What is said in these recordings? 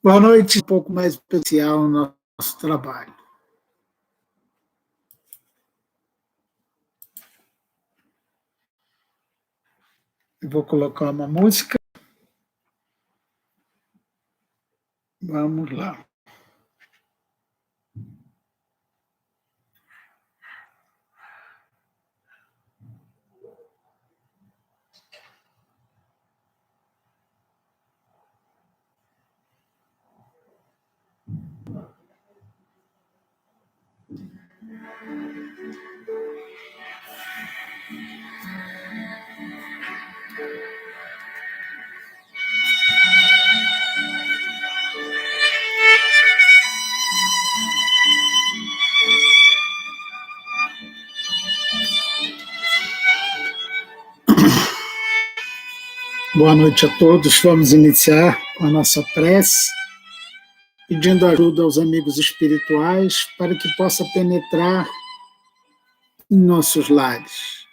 Boa noite, um pouco mais especial no nosso trabalho. Eu vou colocar uma música. Vamos lá. Boa noite a todos. Vamos iniciar com a nossa prece, pedindo ajuda aos amigos espirituais para que possa penetrar em nossos lares,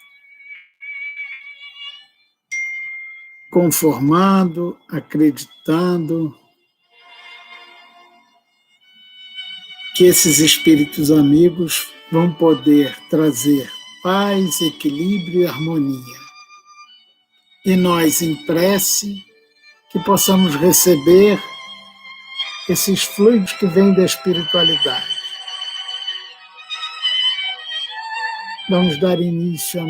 conformando, acreditando que esses espíritos amigos vão poder trazer paz, equilíbrio e harmonia. E nós, em prece, que possamos receber esses fluidos que vêm da espiritualidade. Vamos dar início ao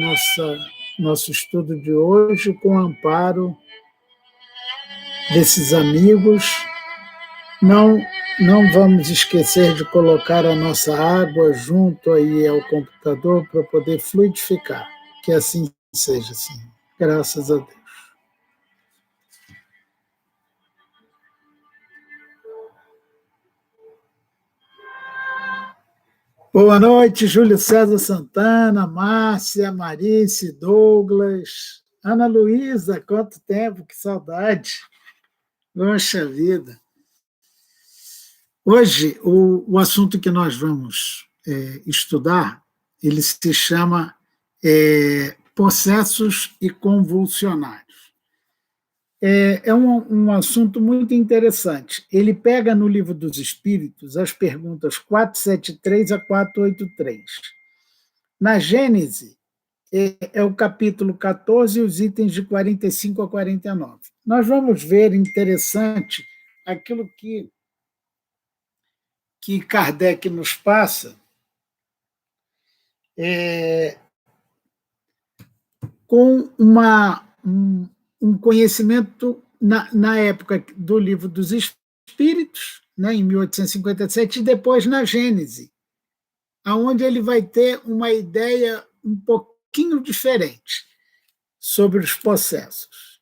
nosso estudo de hoje com o amparo desses amigos. Não vamos esquecer de colocar a nossa água junto aí ao computador para poder fluidificar. Que assim seja, sim. Graças a Deus. Boa noite, Júlio César Santana, Márcia, Marice, Douglas, Ana Luísa, quanto tempo, que saudade. Poxa vida. Hoje, o assunto que nós vamos estudar, ele se chama possessos e convulsionários. É um assunto muito interessante. Ele pega no Livro dos Espíritos as perguntas 473 a 483. Na Gênese, é o capítulo 14 e os itens de 45 a 49. Nós vamos ver, interessante, aquilo que Kardec nos passa com um conhecimento na época do Livro dos Espíritos, né, em 1857, e depois na Gênese, onde ele vai ter uma ideia um pouquinho diferente sobre os possessos.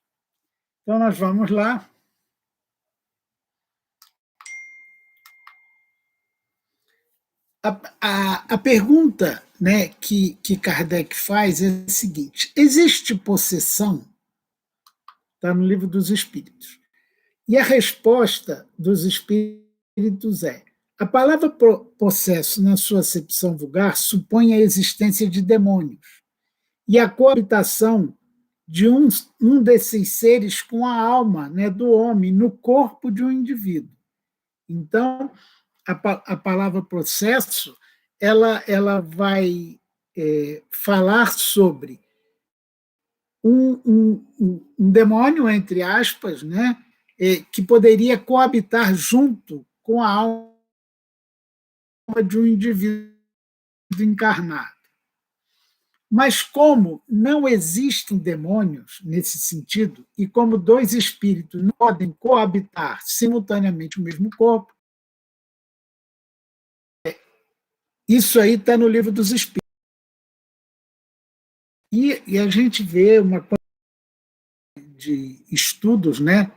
Então, nós vamos lá. A pergunta, né, que Kardec faz é a seguinte: existe possessão? Está no Livro dos Espíritos. E a resposta dos espíritos é: a palavra possesso, na sua acepção vulgar, supõe a existência de demônios e a coabitação de um desses seres com a alma, né, do homem no corpo de um indivíduo. Então, a palavra processo ela vai falar sobre um demônio, entre aspas, né, que poderia coabitar junto com a alma de um indivíduo encarnado. Mas como não existem demônios nesse sentido, e como dois espíritos não podem coabitar simultaneamente o mesmo corpo, isso aí está no Livro dos Espíritos. E a gente vê uma quantidade de estudos, né,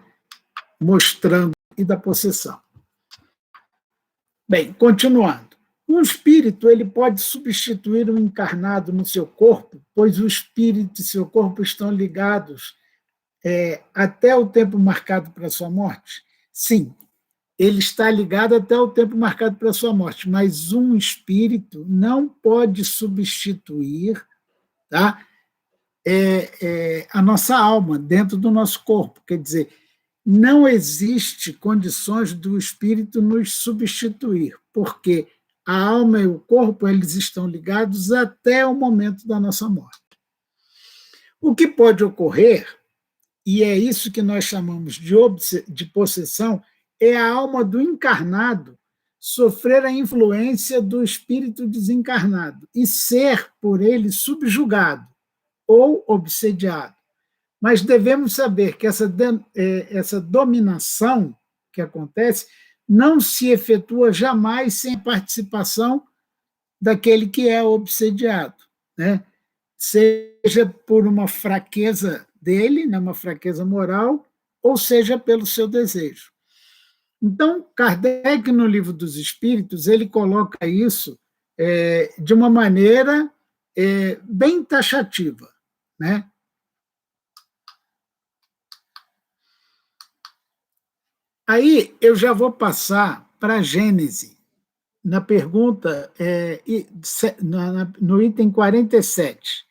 mostrando e da possessão. Bem, continuando. Um espírito ele pode substituir um encarnado no seu corpo, pois o espírito e seu corpo estão ligados até o tempo marcado para a sua morte? Sim, ele está ligado até o tempo marcado para a sua morte, mas um espírito não pode substituir, tá, a nossa alma dentro do nosso corpo. Quer dizer, não existe condições do espírito nos substituir, porque a alma e o corpo eles estão ligados até o momento da nossa morte. O que pode ocorrer, e é isso que nós chamamos de possessão, é a alma do encarnado sofrer a influência do espírito desencarnado e ser por ele subjugado ou obsediado. Mas devemos saber que essa dominação que acontece não se efetua jamais sem a participação daquele que é obsediado, né? Seja por uma fraqueza dele, né, uma fraqueza moral, ou seja pelo seu desejo. Então, Kardec, no Livro dos Espíritos, ele coloca isso de uma maneira bem taxativa, né? Aí eu já vou passar para a Gênese, na pergunta, no item 47,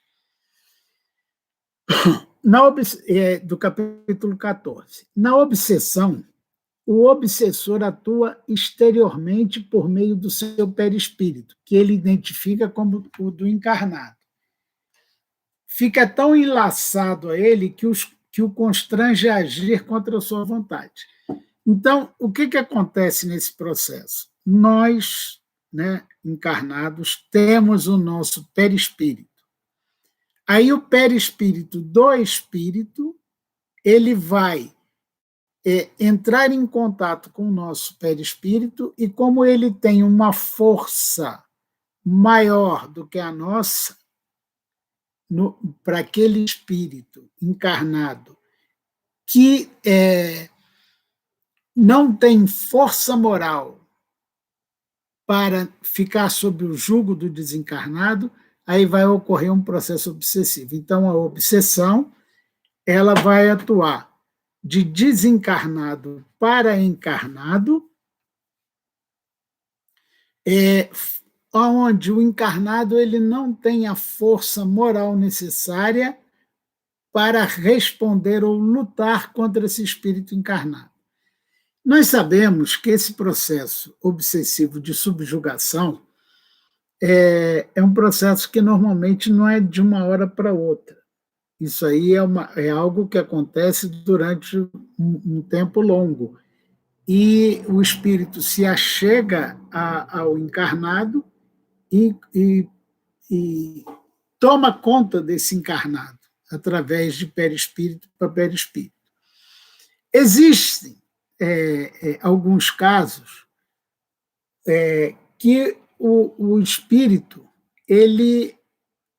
do capítulo 14. Na obsessão, o obsessor atua exteriormente por meio do seu perispírito, que ele identifica como o do encarnado. Fica tão enlaçado a ele que o constrange a agir contra a sua vontade. Então, o que acontece nesse processo? Nós, né, encarnados, temos o nosso perispírito. Aí o perispírito do espírito, ele vai entrar em contato com o nosso perispírito e como ele tem uma força maior do que a nossa, para aquele espírito encarnado que não tem força moral para ficar sob o jugo do desencarnado, aí vai ocorrer um processo obsessivo. Então, a obsessão ela vai atuar de desencarnado para encarnado, onde o encarnado ele não tem a força moral necessária para responder ou lutar contra esse espírito encarnado. Nós sabemos que esse processo obsessivo de subjugação é um processo que normalmente não é de uma hora para outra. Isso aí é algo que acontece durante um tempo longo. E o espírito se achega ao encarnado e toma conta desse encarnado, através de perispírito para perispírito. Existem alguns casos que o espírito ele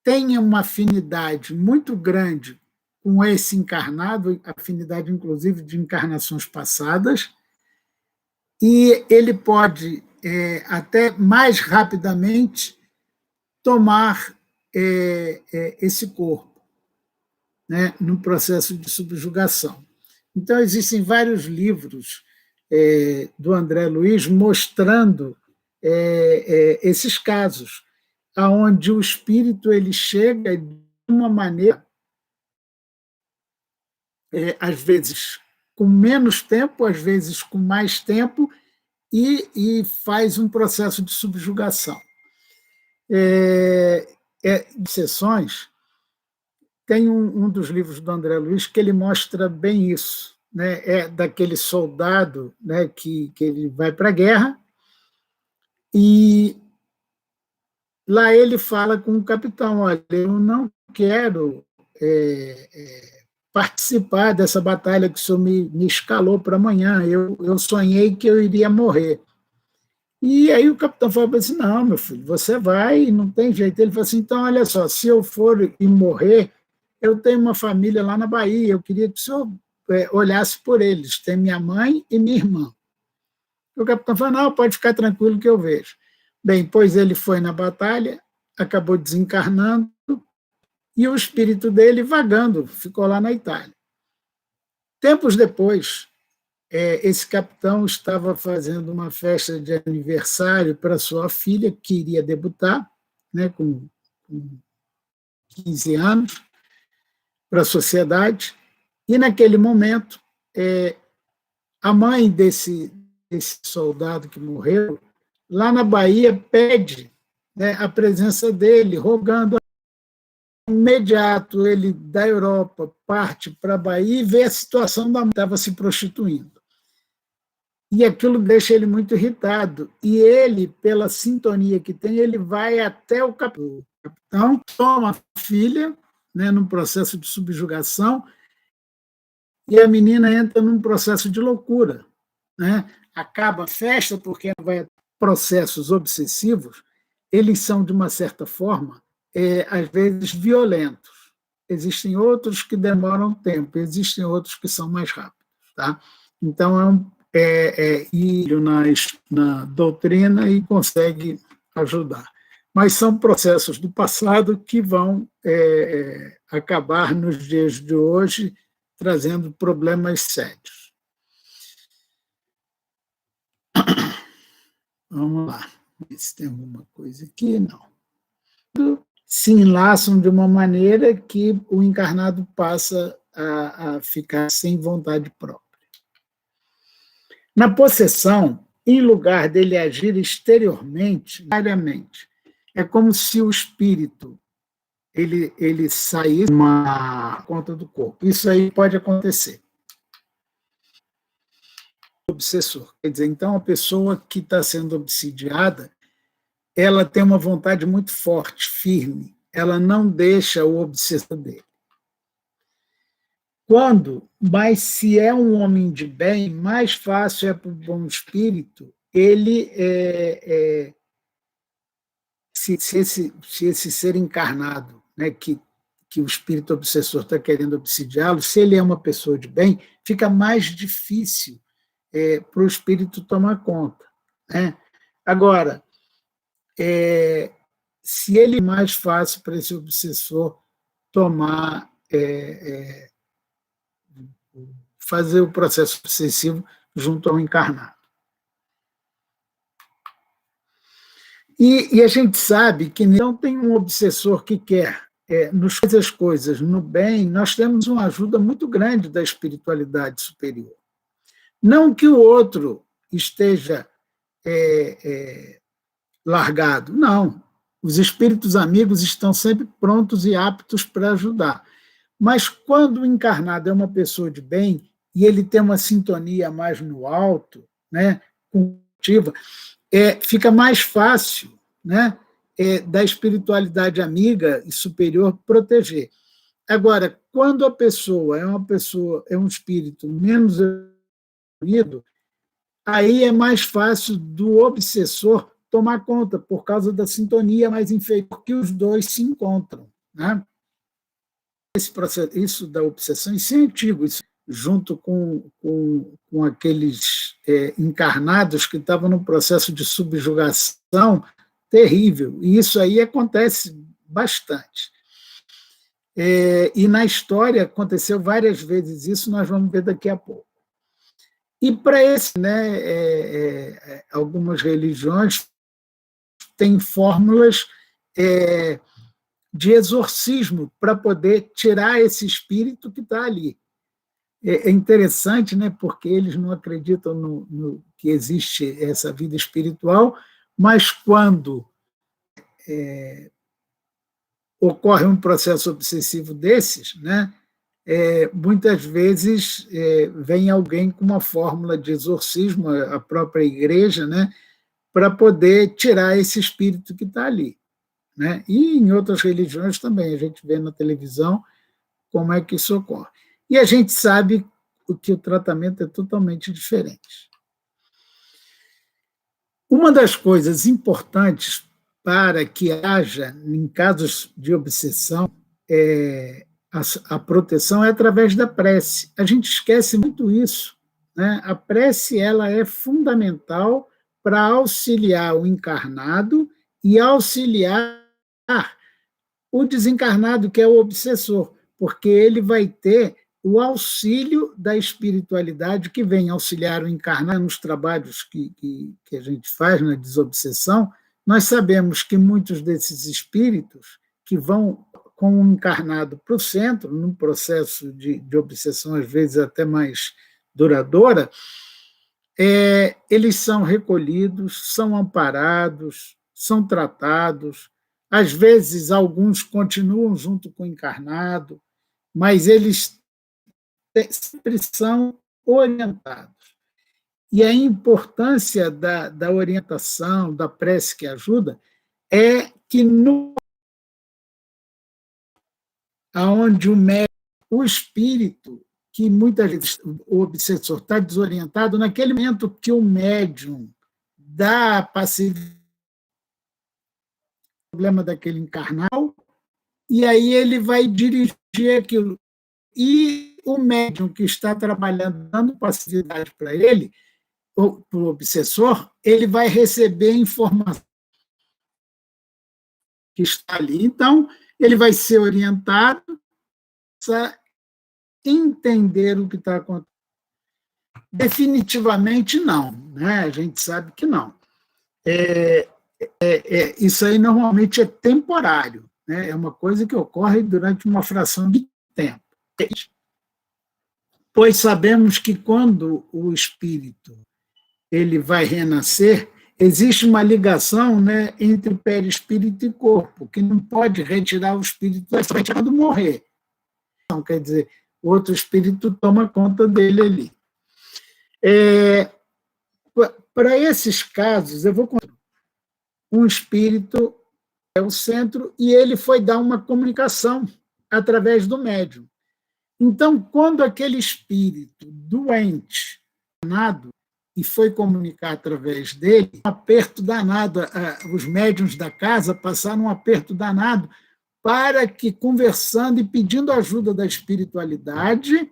tem uma afinidade muito grande com esse encarnado, afinidade inclusive de encarnações passadas, e ele pode até mais rapidamente tomar esse corpo, né, no processo de subjugação. Então, existem vários livros do André Luiz mostrando esses casos, onde o espírito ele chega de uma maneira, às vezes com menos tempo, às vezes com mais tempo, e faz um processo de subjugação. Sessões, tem um dos livros do André Luiz que ele mostra bem isso, né? É daquele soldado, né, que ele vai para a guerra e lá ele fala com o capitão: olha, eu não quero participar dessa batalha que o senhor me escalou para amanhã, eu sonhei que eu iria morrer. E aí o capitão falou assim: não, meu filho, você vai, não tem jeito. Ele falou assim: então, olha só, se eu for e morrer, eu tenho uma família lá na Bahia, eu queria que o senhor olhasse por eles, tem minha mãe e minha irmã. O capitão falou: não, pode ficar tranquilo que eu vejo. Bem, pois ele foi na batalha, acabou desencarnando, e o espírito dele vagando, ficou lá na Itália. Tempos depois, esse capitão estava fazendo uma festa de aniversário para sua filha, que iria debutar, né, com 15 anos, para a sociedade, e naquele momento A mãe desse soldado que morreu, lá na Bahia, pede, né, a presença dele, rogando. Imediato, ele da Europa parte para a Bahia e vê a situação da mãe que estava se prostituindo. E aquilo deixa ele muito irritado. E ele, pela sintonia que tem, ele vai até o capitão. O capitão toma a filha, né, num processo de subjugação, e a menina entra num processo de loucura. Né? Acaba a festa, porque vai processos obsessivos, eles são, de uma certa forma, às vezes violentos. Existem outros que demoram tempo, existem outros que são mais rápidos. Tá? Então, ir na doutrina e consegue ajudar. Mas são processos do passado que vão acabar nos dias de hoje trazendo problemas sérios. Vamos lá, ver se tem alguma coisa aqui. Não. Se enlaçam de uma maneira que o encarnado passa a ficar sem vontade própria. Na possessão, em lugar dele agir exteriormente, diariamente, é como se o espírito ele saísse uma conta do corpo. Isso aí pode acontecer. Obsessor. Quer dizer, então, a pessoa que está sendo obsidiada, ela tem uma vontade muito forte, firme. Ela não deixa o obsessor dele. Mas se é um homem de bem, mais fácil é para o bom espírito ele se esse ser encarnado, né, que o espírito obsessor está querendo obsidiá-lo, se ele é uma pessoa de bem, fica mais difícil para o espírito tomar conta. Né? Agora, se ele é mais fácil para esse obsessor tomar, fazer o processo obsessivo junto ao encarnado. E a gente sabe que não tem um obsessor que quer nos fazer as coisas no bem, nós temos uma ajuda muito grande da espiritualidade superior. Não que o outro esteja largado, não. Os espíritos amigos estão sempre prontos e aptos para ajudar. Mas quando o encarnado é uma pessoa de bem e ele tem uma sintonia mais no alto, né, cultiva, fica mais fácil, né, da espiritualidade amiga e superior proteger. Agora, quando a pessoa é um espírito menos evoluído, aí é mais fácil do obsessor tomar conta, por causa da sintonia mais inferior que os dois se encontram. Né? Esse processo, isso da obsessão, isso é antigo, isso, junto com aqueles encarnados que estavam num processo de subjugação terrível, e isso aí acontece bastante. E na história aconteceu várias vezes isso, nós vamos ver daqui a pouco. E para esse, né, algumas religiões têm fórmulas de exorcismo para poder tirar esse espírito que está ali. É interessante, né, porque eles não acreditam no que existe essa vida espiritual, mas quando ocorre um processo obsessivo desses, né, muitas vezes vem alguém com uma fórmula de exorcismo, a própria igreja, né, para poder tirar esse espírito que está ali. Né? E em outras religiões também, a gente vê na televisão como é que isso ocorre. E a gente sabe que o tratamento é totalmente diferente. Uma das coisas importantes para que haja, em casos de obsessão, a proteção é através da prece. A gente esquece muito isso. Né? A prece ela é fundamental para auxiliar o encarnado e auxiliar o desencarnado, que é o obsessor, porque ele vai ter o auxílio da espiritualidade que vem auxiliar o encarnado nos trabalhos que a gente faz na desobsessão. Nós sabemos que muitos desses espíritos que vão com o encarnado para o centro, num processo de obsessão, às vezes até mais duradoura, eles são recolhidos, são amparados, são tratados. Às vezes, alguns continuam junto com o encarnado, mas eles sempre são orientados. E a importância da orientação, da prece que ajuda, é que onde o espírito, que muitas vezes o obsessor está desorientado, naquele momento que o médium dá passividade problema daquele encarnal, e aí ele vai dirigir aquilo. E o médium que está trabalhando, dando passividade para ele, para o obsessor, ele vai receber informação que está ali. Então, ele vai ser orientado a entender o que está acontecendo. Definitivamente não, né? A gente sabe que não. Isso aí normalmente é temporário, né? É uma coisa que ocorre durante uma fração de tempo. Pois sabemos que quando o espírito ele vai renascer, existe uma ligação, né, entre perispírito e corpo, que não pode retirar o espírito quando morrer. Então, quer dizer, o outro espírito toma conta dele ali. Para esses casos, eu vou contar. Um espírito é o centro e ele foi dar uma comunicação através do médium. Então, quando aquele espírito doente, danado, e foi comunicar através dele, um aperto danado, os médiuns da casa passaram um aperto danado para que, conversando e pedindo ajuda da espiritualidade,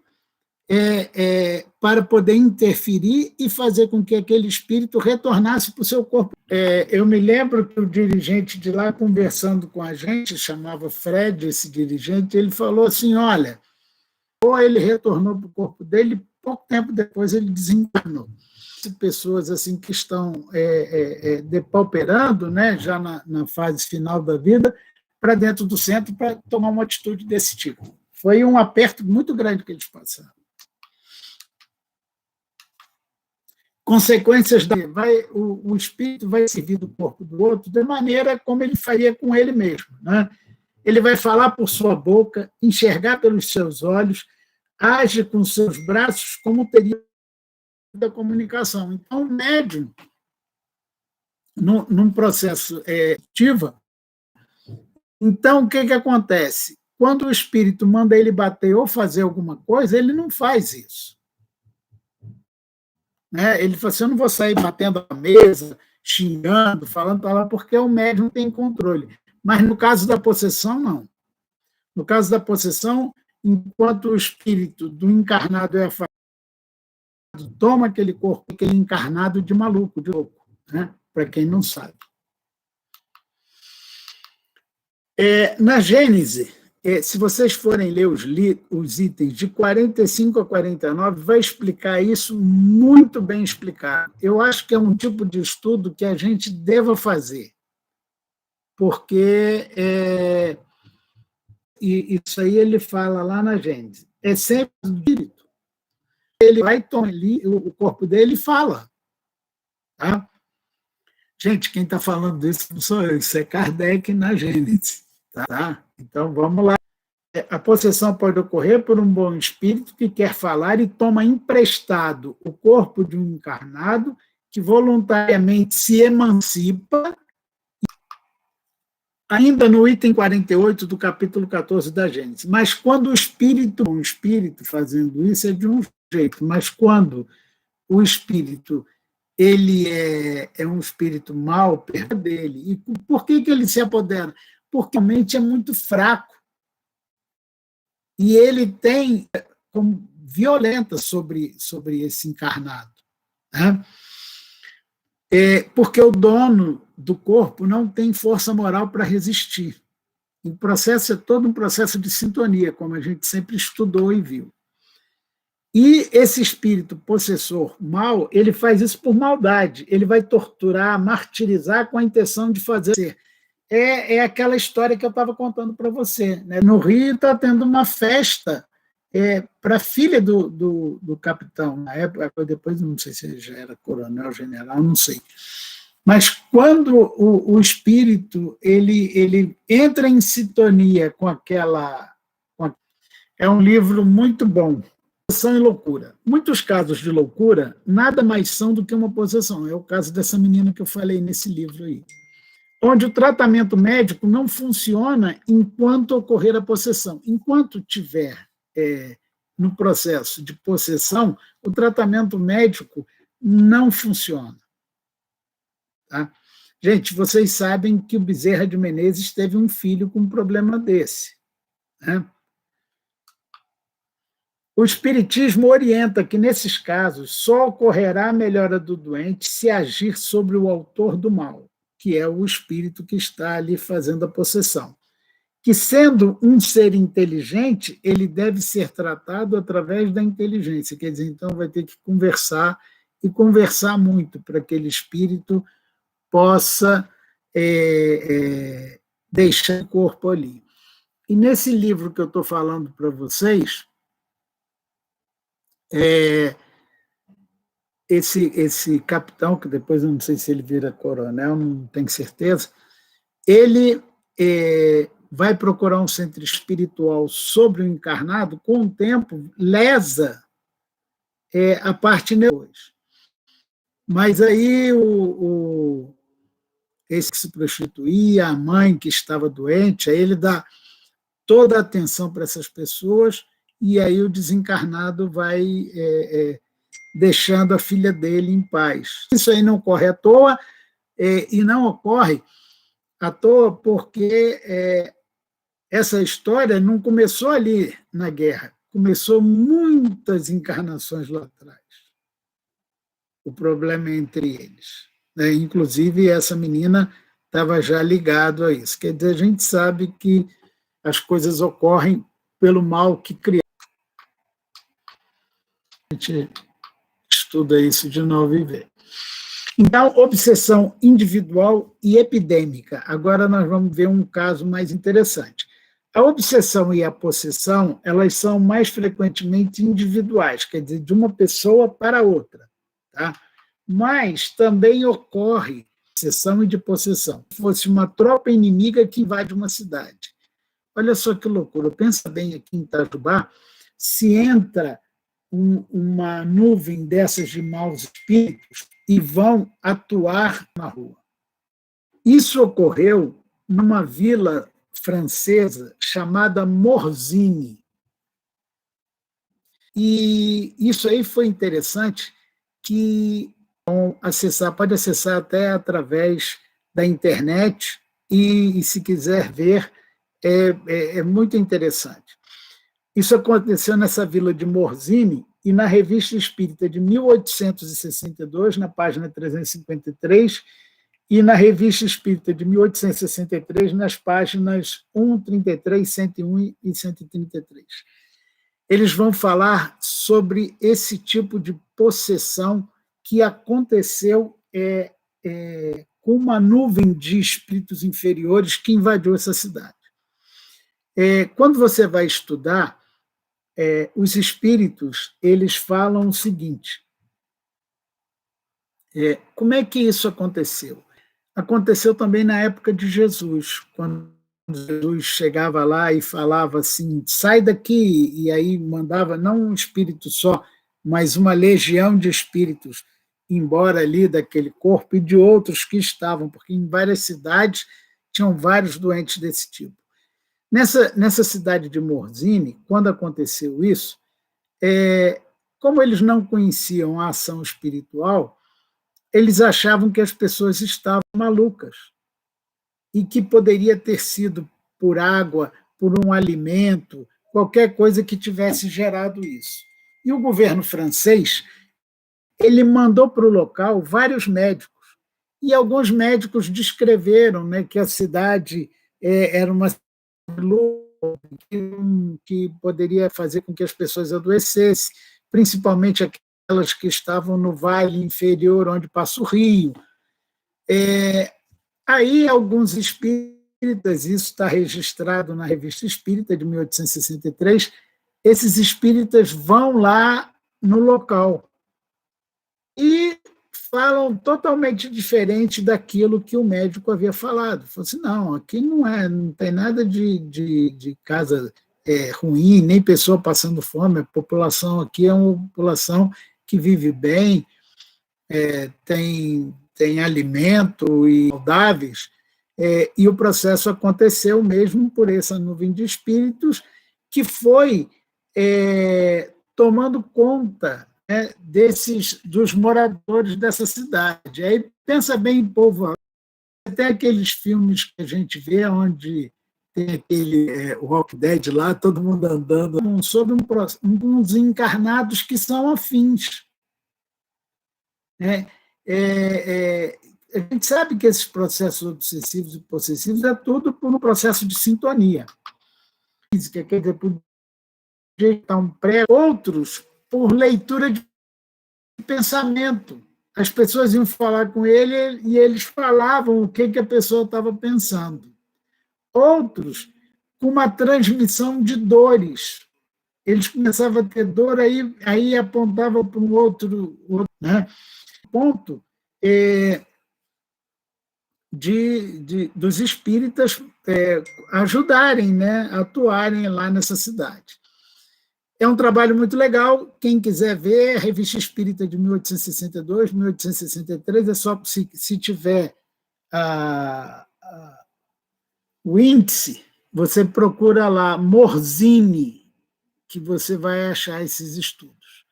para poder interferir e fazer com que aquele espírito retornasse para o seu corpo. Eu me lembro que o dirigente de lá, conversando com a gente, chamava Fred, esse dirigente, ele falou assim, olha, ou ele retornou para o corpo dele, pouco tempo depois ele desencarnou. Pessoas assim que estão depauperando, né, já na fase final da vida, para dentro do centro para tomar uma atitude desse tipo. Foi um aperto muito grande que eles passaram. Consequências o espírito vai servir do corpo do outro da maneira como ele faria com ele mesmo, né? Ele vai falar por sua boca, enxergar pelos seus olhos, age com seus braços como teria da comunicação. Então, o médium, num processo ativa, então, o que acontece? Quando o espírito manda ele bater ou fazer alguma coisa, ele não faz isso. Né? Ele fala assim, eu não vou sair batendo a mesa, xingando, falando para lá, porque o médium tem controle. Mas no caso da possessão, não. No caso da possessão, enquanto o espírito do encarnado é afastado, toma aquele corpo, aquele encarnado de maluco, de louco, né? Para quem não sabe. Na Gênese, se vocês forem ler os itens de 45 a 49, vai explicar isso muito bem explicado. Eu acho que é um tipo de estudo que a gente deva fazer, porque isso aí ele fala lá na Gênese. É sempre o espírito. Ele vai tomar ali o corpo dele e fala. Tá? Gente, quem está falando isso não sou eu, isso é Kardec na Gênese. Tá? Então, vamos lá. A possessão pode ocorrer por um bom espírito que quer falar e toma emprestado o corpo de um encarnado que voluntariamente se emancipa, ainda no item 48 do capítulo 14 da Gênesis. Mas quando um espírito fazendo isso é de um jeito, mas quando o espírito ele é um espírito mau, perda dele. E por que ele se apodera? Porque a mente é muito fraco. E ele tem como violenta sobre esse encarnado. Né? Porque o dono do corpo não tem força moral para resistir. O processo é todo um processo de sintonia, como a gente sempre estudou e viu. E esse espírito possessor mau, ele faz isso por maldade. Ele vai torturar, martirizar com a intenção de fazer. É aquela história que eu estava contando para você. Né? No Rio está tendo uma festa para a filha do capitão, na época, depois não sei se ele já era coronel, general, não sei. Mas quando o espírito ele entra em sintonia com aquela. É um livro muito bom. Possessão e loucura. Muitos casos de loucura nada mais são do que uma possessão. É o caso dessa menina que eu falei nesse livro aí. Onde o tratamento médico não funciona enquanto ocorrer a possessão. Enquanto tiver no processo de possessão, o tratamento médico não funciona. Tá? Gente, vocês sabem que o Bezerra de Menezes teve um filho com um problema desse. Né? O Espiritismo orienta que, nesses casos, só ocorrerá a melhora do doente se agir sobre o autor do mal, que é o espírito que está ali fazendo a possessão. Que, sendo um ser inteligente, ele deve ser tratado através da inteligência. Quer dizer, então vai ter que conversar, e conversar muito, para que aquele espírito possa deixar o corpo ali. E nesse livro que eu estou falando para vocês, esse capitão, que depois eu não sei se ele vira coronel, não tenho certeza, ele vai procurar um centro espiritual sobre o encarnado, com o tempo, lesa a parte neurótica. Mas aí esse que se prostituía, a mãe que estava doente, aí ele dá toda a atenção para essas pessoas, e aí o desencarnado vai deixando a filha dele em paz. Isso aí não ocorre à toa, e não ocorre à toa porque essa história não começou ali na guerra, começou muitas encarnações lá atrás. O problema é entre eles. Inclusive, essa menina estava já ligado a isso. Quer dizer, a gente sabe que as coisas ocorrem pelo mal que criamos. A gente estuda isso de novo e vê. Então, obsessão individual e epidêmica. Agora nós vamos ver um caso mais interessante. A obsessão e a possessão, elas são mais frequentemente individuais, quer dizer, de uma pessoa para outra. Tá? Mas também ocorre obsessão e de possessão. Se fosse uma tropa inimiga que invade uma cidade. Olha só que loucura. Pensa bem aqui em Itajubá, se entra uma nuvem dessas de maus espíritos e vão atuar na rua. Isso ocorreu numa vila francesa chamada Morzine. E isso aí foi interessante, que pode acessar até através da internet, e se quiser ver, é muito interessante. Isso aconteceu nessa vila de Morzine, e na Revista Espírita de 1862, na página 353, e na Revista Espírita de 1863, nas páginas 133, 101 e 133. Eles vão falar sobre esse tipo de possessão que aconteceu com uma nuvem de espíritos inferiores que invadiu essa cidade. Quando você vai estudar, os espíritos, eles falam o seguinte, como é que isso aconteceu? Aconteceu também na época de Jesus, quando Jesus chegava lá e falava assim, sai daqui, e aí mandava não um espírito só, mas uma legião de espíritos embora ali daquele corpo, e de outros que estavam, porque em várias cidades tinham vários doentes desse tipo. Nessa cidade de Morzine, quando aconteceu isso, como eles não conheciam a ação espiritual, eles achavam que as pessoas estavam malucas e que poderia ter sido por água, por um alimento, qualquer coisa que tivesse gerado isso. E o governo francês, ele mandou para o local vários médicos, e alguns médicos descreveram, né, que a cidade era uma que poderia fazer com que as pessoas adoecessem, principalmente aquelas que estavam no vale inferior, onde passa o rio. Aí, alguns espíritas, isso está registrado na Revista Espírita, de 1863, esses espíritas vão lá no local e falam totalmente diferente daquilo que o médico havia falado. Falou assim, não, aqui não tem nada de casa ruim, nem pessoa passando fome, a população aqui é uma população que vive bem, tem alimento e saudáveis, e o processo aconteceu mesmo por essa nuvem de espíritos que foi tomando conta dos moradores dessa cidade. Aí pensa bem em povoação, até aqueles filmes que a gente vê onde tem aquele Walking Dead lá, todo mundo andando sobre uns encarnados que são afins. A gente sabe que esses processos obsessivos e possessivos é tudo por um processo de sintonia física, quer dizer, por rejeitar um pré, outros por leitura de pensamento. As pessoas iam falar com ele e eles falavam o que a pessoa estava pensando. Outros com uma transmissão de dores. Eles começavam a ter dor, aí apontavam para um outro né? Ponto dos espíritas ajudarem, né, atuarem lá nessa cidade. É um trabalho muito legal, quem quiser ver, a Revista Espírita de 1862, 1863, é só se tiver o índice, você procura lá Morzini, que você vai achar esses estudos.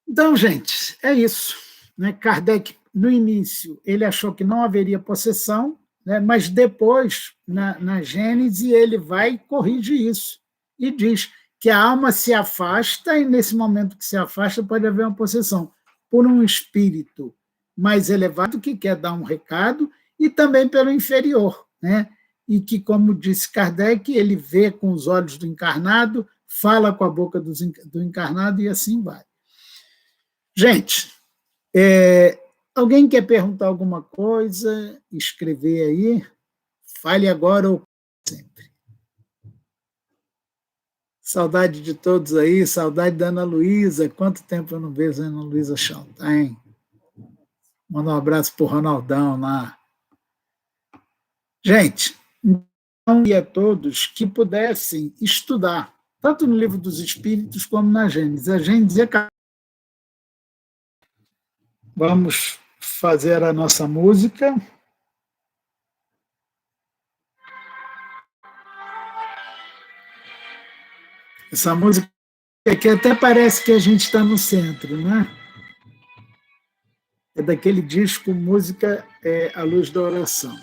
Então, gente, é isso. Né? Kardec, no início, ele achou que não haveria possessão, né? Mas depois, na Gênese, ele vai e corrige isso e diz que a alma se afasta e, nesse momento que se afasta, pode haver uma possessão por um espírito mais elevado que quer dar um recado e também pelo inferior, né? E que, como disse Kardec, ele vê com os olhos do encarnado, fala com a boca do encarnado e assim vai. Gente, alguém quer perguntar alguma coisa, escrever aí? Fale agora ou sempre. Saudade de todos aí, saudade da Ana Luísa. Quanto tempo eu não vejo a Ana Luísa Chaltain? Manda um abraço para o Ronaldão lá. Gente, então, e a todos que pudessem estudar, tanto no Livro dos Espíritos como na Gênese. A Gênese é... Vamos fazer a nossa música. Essa música aqui até parece que a gente está no centro, né? É daquele disco Música à Luz da Oração.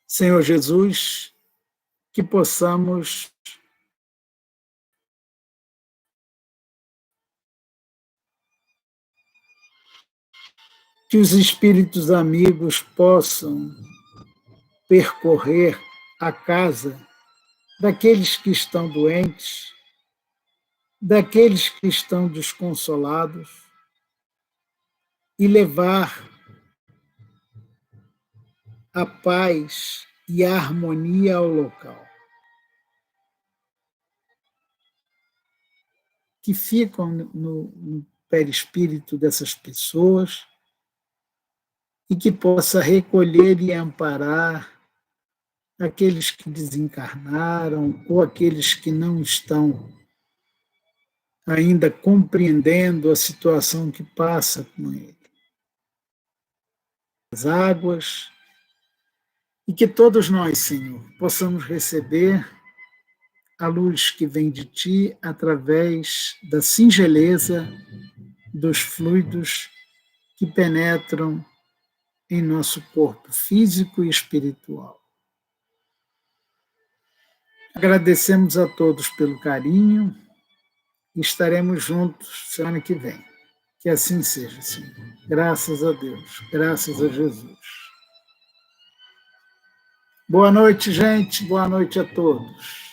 Senhor Jesus, que possamos que os espíritos amigos possam percorrer a casa daqueles que estão doentes, daqueles que estão desconsolados e levar a paz e a harmonia ao local. Que ficam no perispírito dessas pessoas e que possa recolher e amparar aqueles que desencarnaram ou aqueles que não estão ainda compreendendo a situação que passa com ele. As águas, e que todos nós, Senhor, possamos receber a luz que vem de Ti através da singeleza dos fluidos que penetram em nosso corpo físico e espiritual. Agradecemos a todos pelo carinho e estaremos juntos semana que vem. Que assim seja, Senhor. Graças a Deus, graças a Jesus. Boa noite, gente. Boa noite a todos.